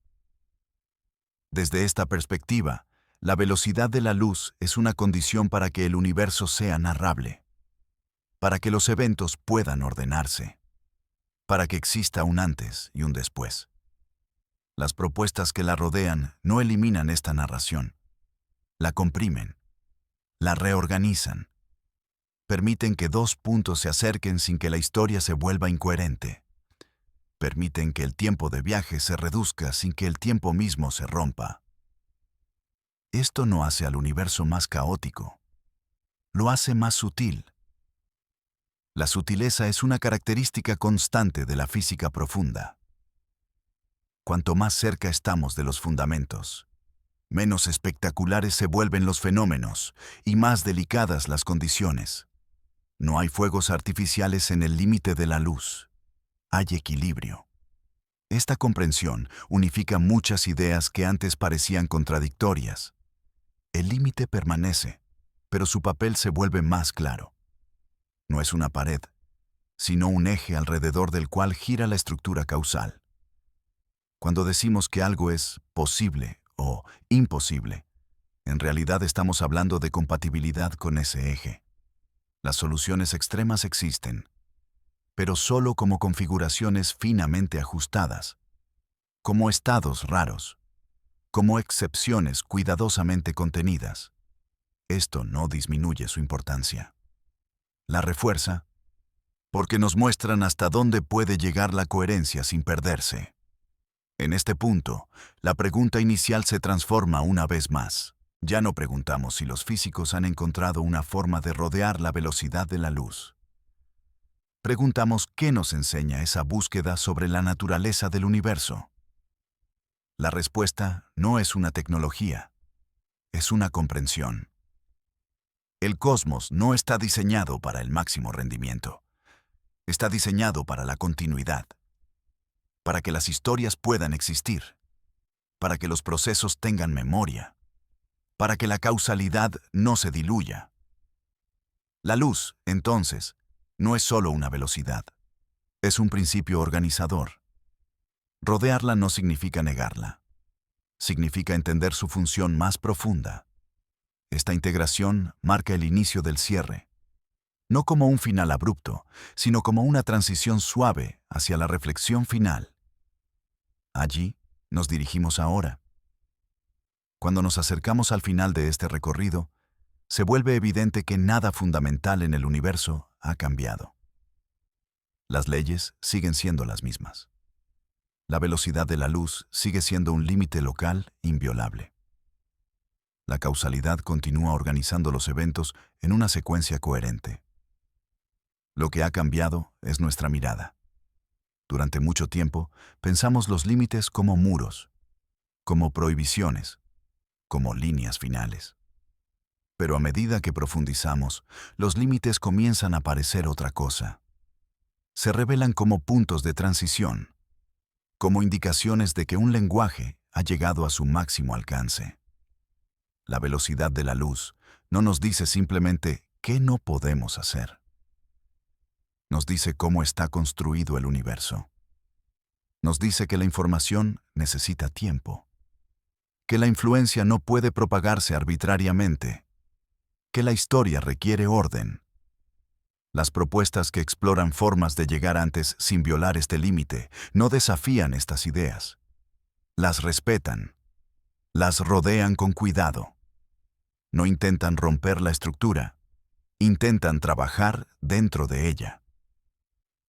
Desde esta perspectiva, la velocidad de la luz es una condición para que el universo sea narrable, para que los eventos puedan ordenarse, para que exista un antes y un después. Las propuestas que la rodean no eliminan esta narración. La comprimen, la reorganizan, permiten que dos puntos se acerquen sin que la historia se vuelva incoherente. Permiten que el tiempo de viaje se reduzca sin que el tiempo mismo se rompa. Esto no hace al universo más caótico, lo hace más sutil. La sutileza es una característica constante de la física profunda. Cuanto más cerca estamos de los fundamentos, menos espectaculares se vuelven los fenómenos y más delicadas las condiciones. No hay fuegos artificiales en el límite de la luz. Hay equilibrio. Esta comprensión unifica muchas ideas que antes parecían contradictorias. El límite permanece, pero su papel se vuelve más claro. No es una pared, sino un eje alrededor del cual gira la estructura causal. Cuando decimos que algo es posible o imposible, en realidad estamos hablando de compatibilidad con ese eje. Las soluciones extremas existen, pero solo como configuraciones finamente ajustadas, como estados raros, como excepciones cuidadosamente contenidas. Esto no disminuye su importancia. La refuerza, porque nos muestran hasta dónde puede llegar la coherencia sin perderse. En este punto, la pregunta inicial se transforma una vez más. Ya no preguntamos si los físicos han encontrado una forma de rodear la velocidad de la luz. Preguntamos qué nos enseña esa búsqueda sobre la naturaleza del universo. La respuesta no es una tecnología, es una comprensión. El cosmos no está diseñado para el máximo rendimiento. Está diseñado para la continuidad, para que las historias puedan existir, para que los procesos tengan memoria, para que la causalidad no se diluya. La luz, entonces, no es solo una velocidad, es un principio organizador. Rodearla no significa negarla, significa entender su función más profunda. Esta integración marca el inicio del cierre, no como un final abrupto, sino como una transición suave hacia la reflexión final. Allí nos dirigimos ahora. Cuando nos acercamos al final de este recorrido, se vuelve evidente que nada fundamental en el universo ha cambiado. Las leyes siguen siendo las mismas. La velocidad de la luz sigue siendo un límite local inviolable. La causalidad continúa organizando los eventos en una secuencia coherente. Lo que ha cambiado es nuestra mirada. Durante mucho tiempo pensamos los límites como muros, como prohibiciones, como líneas finales. Pero a medida que profundizamos, los límites comienzan a parecer otra cosa. Se revelan como puntos de transición, como indicaciones de que un lenguaje ha llegado a su máximo alcance. La velocidad de la luz no nos dice simplemente qué no podemos hacer. Nos dice cómo está construido el universo. Nos dice que la información necesita tiempo, que la influencia no puede propagarse arbitrariamente, que la historia requiere orden. Las propuestas que exploran formas de llegar antes sin violar este límite no desafían estas ideas. Las respetan, las rodean con cuidado. No intentan romper la estructura, intentan trabajar dentro de ella.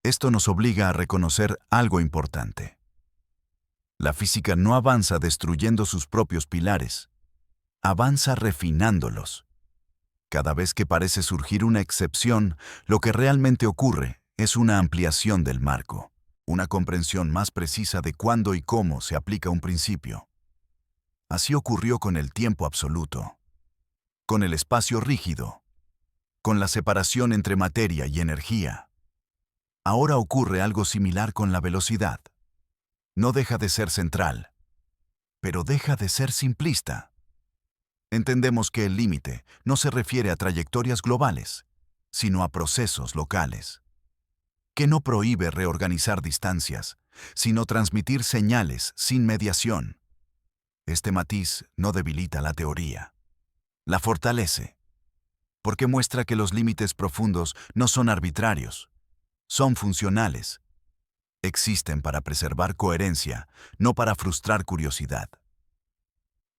Esto nos obliga a reconocer algo importante. La física no avanza destruyendo sus propios pilares, avanza refinándolos. Cada vez que parece surgir una excepción, lo que realmente ocurre es una ampliación del marco, una comprensión más precisa de cuándo y cómo se aplica un principio. Así ocurrió con el tiempo absoluto, con el espacio rígido, con la separación entre materia y energía. Ahora ocurre algo similar con la velocidad. No deja de ser central, pero deja de ser simplista. Entendemos que el límite no se refiere a trayectorias globales, sino a procesos locales. Que no prohíbe reorganizar distancias, sino transmitir señales sin mediación. Este matiz no debilita la teoría, la fortalece, porque muestra que los límites profundos no son arbitrarios, son funcionales. Existen para preservar coherencia, no para frustrar curiosidad.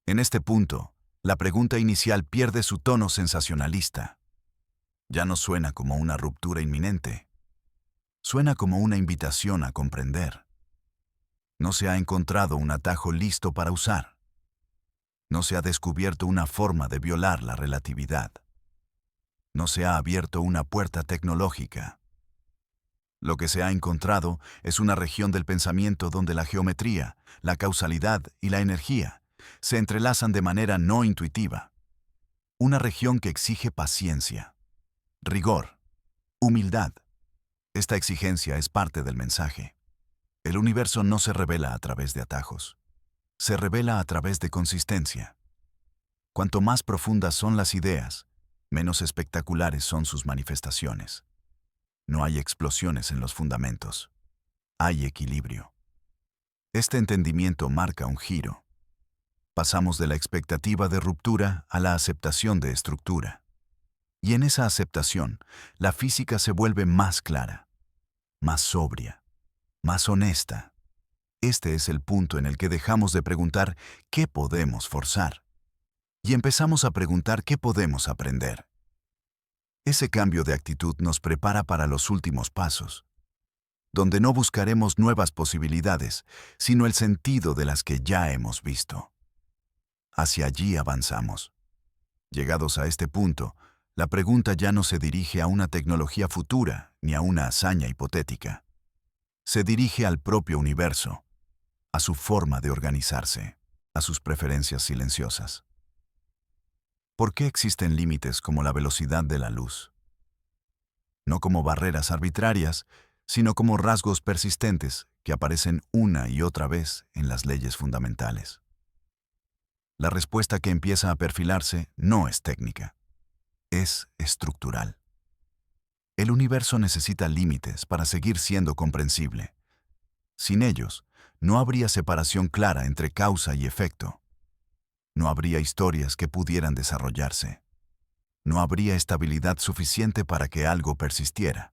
En este punto, la pregunta inicial pierde su tono sensacionalista. Ya no suena como una ruptura inminente. Suena como una invitación a comprender. No se ha encontrado un atajo listo para usar. No se ha descubierto una forma de violar la relatividad. No se ha abierto una puerta tecnológica. Lo que se ha encontrado es una región del pensamiento donde la geometría, la causalidad y la energía se entrelazan de manera no intuitiva. Una región que exige paciencia, rigor, humildad. Esta exigencia es parte del mensaje. El universo no se revela a través de atajos. Se revela a través de consistencia. Cuanto más profundas son las ideas, menos espectaculares son sus manifestaciones. No hay explosiones en los fundamentos. Hay equilibrio. Este entendimiento marca un giro. Pasamos de la expectativa de ruptura a la aceptación de estructura. Y en esa aceptación, la física se vuelve más clara, más sobria, más honesta. Este es el punto en el que dejamos de preguntar qué podemos forzar y empezamos a preguntar qué podemos aprender. Ese cambio de actitud nos prepara para los últimos pasos, donde no buscaremos nuevas posibilidades, sino el sentido de las que ya hemos visto. Hacia allí avanzamos. Llegados a este punto, la pregunta ya no se dirige a una tecnología futura ni a una hazaña hipotética. Se dirige al propio universo, a su forma de organizarse, a sus preferencias silenciosas. ¿Por qué existen límites como la velocidad de la luz? No como barreras arbitrarias, sino como rasgos persistentes que aparecen una y otra vez en las leyes fundamentales. La respuesta que empieza a perfilarse no es técnica, es estructural. El universo necesita límites para seguir siendo comprensible. Sin ellos, no habría separación clara entre causa y efecto. No habría historias que pudieran desarrollarse. No habría estabilidad suficiente para que algo persistiera.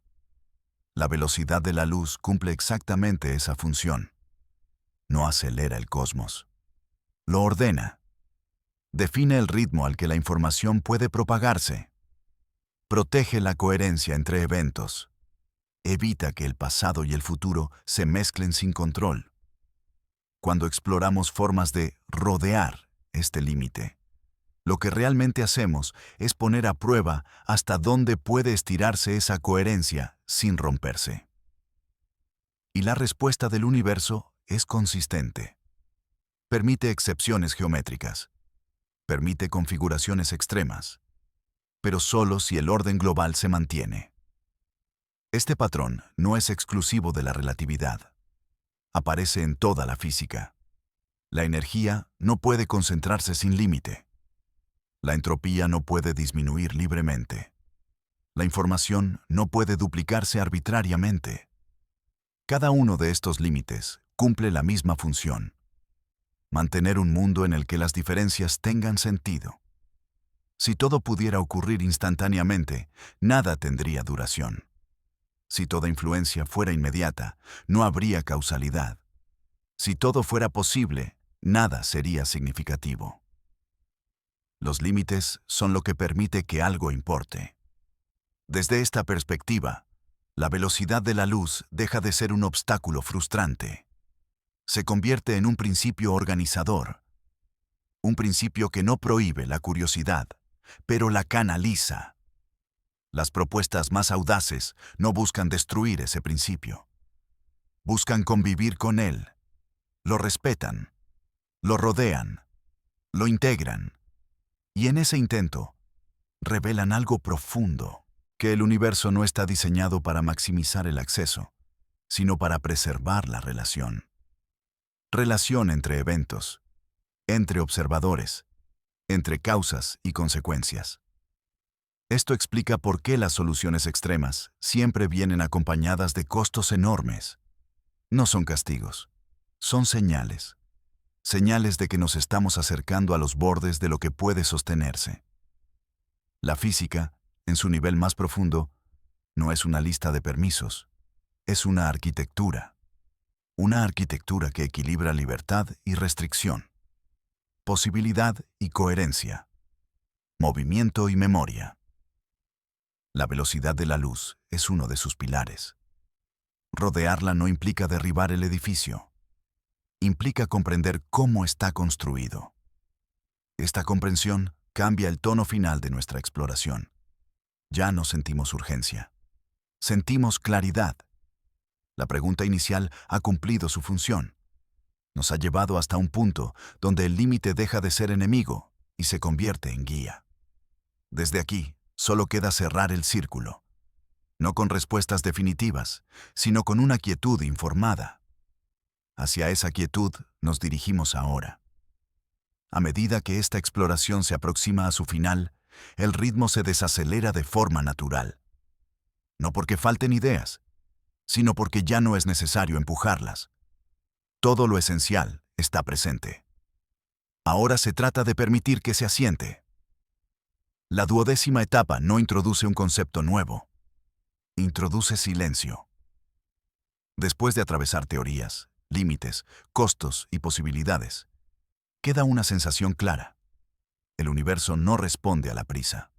La velocidad de la luz cumple exactamente esa función. No acelera el cosmos. Lo ordena. Define el ritmo al que la información puede propagarse. Protege la coherencia entre eventos. Evita que el pasado y el futuro se mezclen sin control. Cuando exploramos formas de rodear este límite, lo que realmente hacemos es poner a prueba hasta dónde puede estirarse esa coherencia sin romperse. Y la respuesta del universo es consistente. Permite excepciones geométricas. Permite configuraciones extremas. Pero solo si el orden global se mantiene. Este patrón no es exclusivo de la relatividad. Aparece en toda la física. La energía no puede concentrarse sin límite. La entropía no puede disminuir libremente. La información no puede duplicarse arbitrariamente. Cada uno de estos límites cumple la misma función: mantener un mundo en el que las diferencias tengan sentido. Si todo pudiera ocurrir instantáneamente, nada tendría duración. Si toda influencia fuera inmediata, no habría causalidad. Si todo fuera posible, nada sería significativo. Los límites son lo que permite que algo importe. Desde esta perspectiva, la velocidad de la luz deja de ser un obstáculo frustrante. Se convierte en un principio organizador. Un principio que no prohíbe la curiosidad, pero la canaliza. Las propuestas más audaces no buscan destruir ese principio. Buscan convivir con él. Lo respetan. Lo rodean. Lo integran. Y en ese intento, revelan algo profundo: que el universo no está diseñado para maximizar el acceso, sino para preservar la relación. Relación entre eventos, entre observadores, entre causas y consecuencias. Esto explica por qué las soluciones extremas siempre vienen acompañadas de costos enormes. No son castigos, son señales. Señales de que nos estamos acercando a los bordes de lo que puede sostenerse. La física, en su nivel más profundo, no es una lista de permisos, es una arquitectura. Una arquitectura que equilibra libertad y restricción, posibilidad y coherencia, movimiento y memoria. La velocidad de la luz es uno de sus pilares. Rodearla no implica derribar el edificio. Implica comprender cómo está construido. Esta comprensión cambia el tono final de nuestra exploración. Ya no sentimos urgencia. Sentimos claridad. La pregunta inicial ha cumplido su función. Nos ha llevado hasta un punto donde el límite deja de ser enemigo y se convierte en guía. Desde aquí, solo queda cerrar el círculo. No con respuestas definitivas, sino con una quietud informada. Hacia esa quietud nos dirigimos ahora. A medida que esta exploración se aproxima a su final, el ritmo se desacelera de forma natural. No porque falten ideas, sino porque ya no es necesario empujarlas. Todo lo esencial está presente. Ahora se trata de permitir que se asiente. La 12ª etapa no introduce un concepto nuevo. Introduce silencio. Después de atravesar teorías, límites, costos y posibilidades, queda una sensación clara. El universo no responde a la prisa.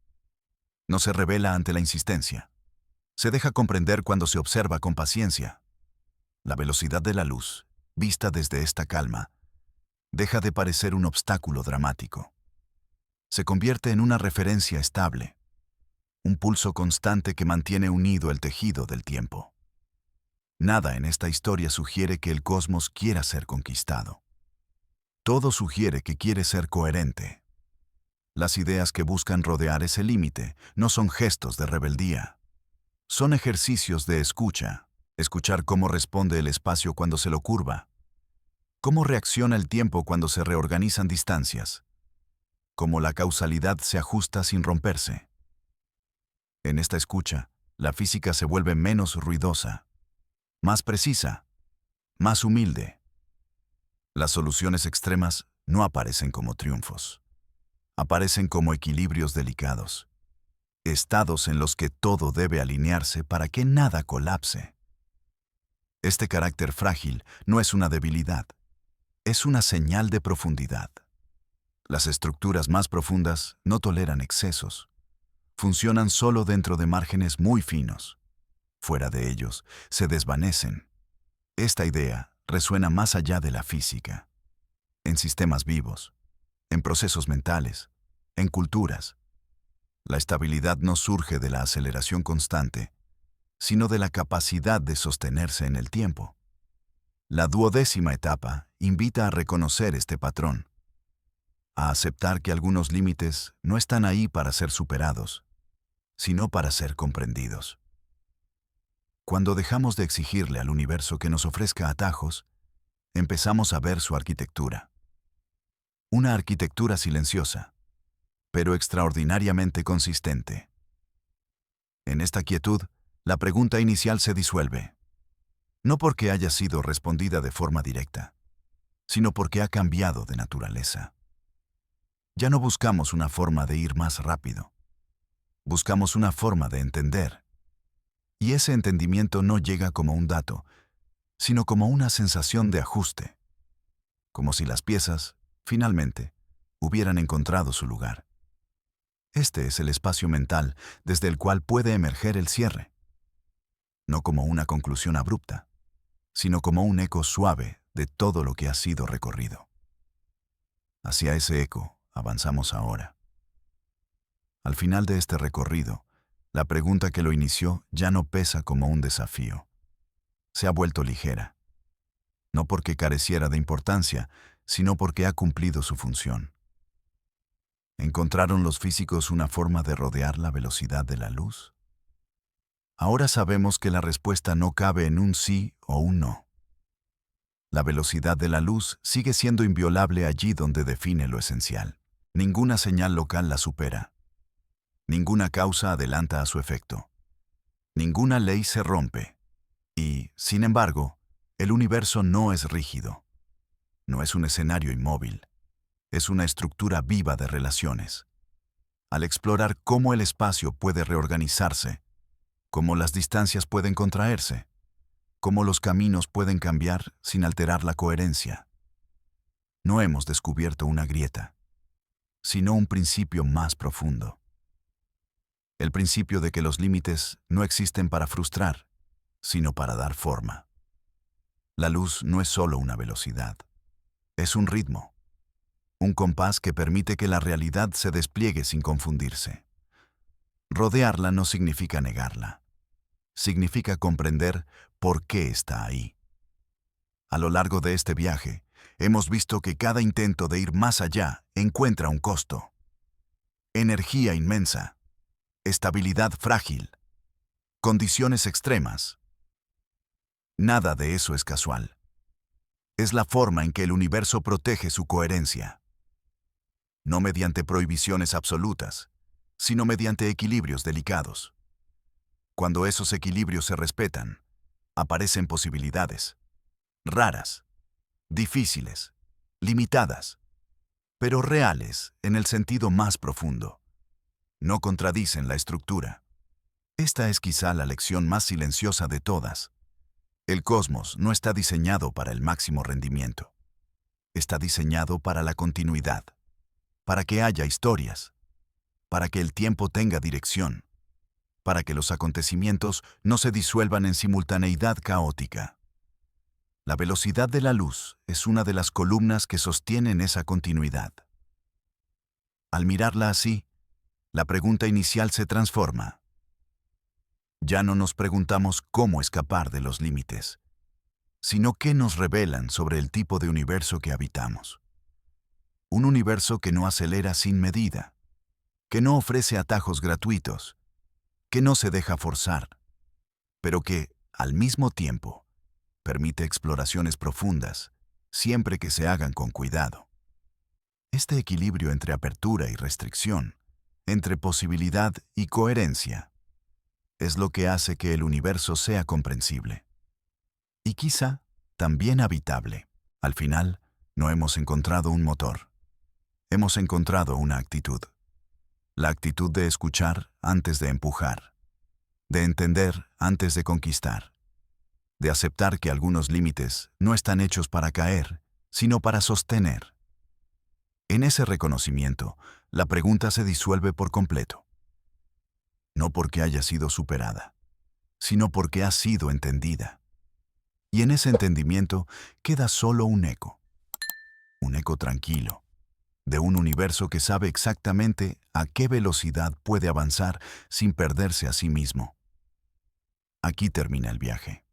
No se revela ante la insistencia. Se deja comprender cuando se observa con paciencia. La velocidad de la luz, vista desde esta calma, deja de parecer un obstáculo dramático. Se convierte en una referencia estable, un pulso constante que mantiene unido el tejido del tiempo. Nada en esta historia sugiere que el cosmos quiera ser conquistado. Todo sugiere que quiere ser coherente. Las ideas que buscan rodear ese límite no son gestos de rebeldía. Son ejercicios de escucha. Escuchar cómo responde el espacio cuando se lo curva. Cómo reacciona el tiempo cuando se reorganizan distancias. Cómo la causalidad se ajusta sin romperse. En esta escucha, la física se vuelve menos ruidosa, más precisa, más humilde. Las soluciones extremas no aparecen como triunfos. Aparecen como equilibrios delicados. Estados en los que todo debe alinearse para que nada colapse. Este carácter frágil no es una debilidad, es una señal de profundidad. Las estructuras más profundas no toleran excesos. Funcionan solo dentro de márgenes muy finos. Fuera de ellos, se desvanecen. Esta idea resuena más allá de la física, en sistemas vivos, en procesos mentales, en culturas. La estabilidad no surge de la aceleración constante, sino de la capacidad de sostenerse en el tiempo. La 12ª etapa invita a reconocer este patrón, a aceptar que algunos límites no están ahí para ser superados, sino para ser comprendidos. Cuando dejamos de exigirle al universo que nos ofrezca atajos, empezamos a ver su arquitectura. Una arquitectura silenciosa, pero extraordinariamente consistente. En esta quietud, la pregunta inicial se disuelve, no porque haya sido respondida de forma directa, sino porque ha cambiado de naturaleza. Ya no buscamos una forma de ir más rápido, buscamos una forma de entender. Y ese entendimiento no llega como un dato, sino como una sensación de ajuste, como si las piezas, finalmente, hubieran encontrado su lugar. Este es el espacio mental desde el cual puede emerger el cierre, no como una conclusión abrupta, sino como un eco suave de todo lo que ha sido recorrido. Hacia ese eco avanzamos ahora. Al final de este recorrido, la pregunta que lo inició ya no pesa como un desafío. Se ha vuelto ligera. No porque careciera de importancia, sino porque ha cumplido su función. ¿Encontraron los físicos una forma de rodear la velocidad de la luz? Ahora sabemos que la respuesta no cabe en un sí o un no. La velocidad de la luz sigue siendo inviolable allí donde define lo esencial. Ninguna señal local la supera. Ninguna causa adelanta a su efecto. Ninguna ley se rompe. Y, sin embargo, el universo no es rígido. No es un escenario inmóvil. Es una estructura viva de relaciones. Al explorar cómo el espacio puede reorganizarse, cómo las distancias pueden contraerse, cómo los caminos pueden cambiar sin alterar la coherencia, no hemos descubierto una grieta, sino un principio más profundo. El principio de que los límites no existen para frustrar, sino para dar forma. La luz no es solo una velocidad, es un ritmo, un compás que permite que la realidad se despliegue sin confundirse. Rodearla no significa negarla, significa comprender por qué está ahí. A lo largo de este viaje, hemos visto que cada intento de ir más allá encuentra un costo. Energía inmensa, estabilidad frágil, condiciones extremas. Nada de eso es casual. Es la forma en que el universo protege su coherencia. No mediante prohibiciones absolutas, sino mediante equilibrios delicados. Cuando esos equilibrios se respetan, aparecen posibilidades, raras, difíciles, limitadas, pero reales en el sentido más profundo. No contradicen la estructura. Esta es quizá la lección más silenciosa de todas. El cosmos no está diseñado para el máximo rendimiento. Está diseñado para la continuidad, para que haya historias, para que el tiempo tenga dirección, para que los acontecimientos no se disuelvan en simultaneidad caótica. La velocidad de la luz es una de las columnas que sostienen esa continuidad. Al mirarla así, la pregunta inicial se transforma. Ya no nos preguntamos cómo escapar de los límites, sino qué nos revelan sobre el tipo de universo que habitamos. Un universo que no acelera sin medida, que no ofrece atajos gratuitos, que no se deja forzar, pero que, al mismo tiempo, permite exploraciones profundas, siempre que se hagan con cuidado. Este equilibrio entre apertura y restricción, entre posibilidad y coherencia, es lo que hace que el universo sea comprensible. Y quizá también habitable. Al final, no hemos encontrado un motor. Hemos encontrado una actitud. La actitud de escuchar antes de empujar, de entender antes de conquistar, de aceptar que algunos límites no están hechos para caer, sino para sostener. En ese reconocimiento, la pregunta se disuelve por completo. No porque haya sido superada, sino porque ha sido entendida. Y en ese entendimiento queda solo un eco tranquilo, de un universo que sabe exactamente a qué velocidad puede avanzar sin perderse a sí mismo. Aquí termina el viaje.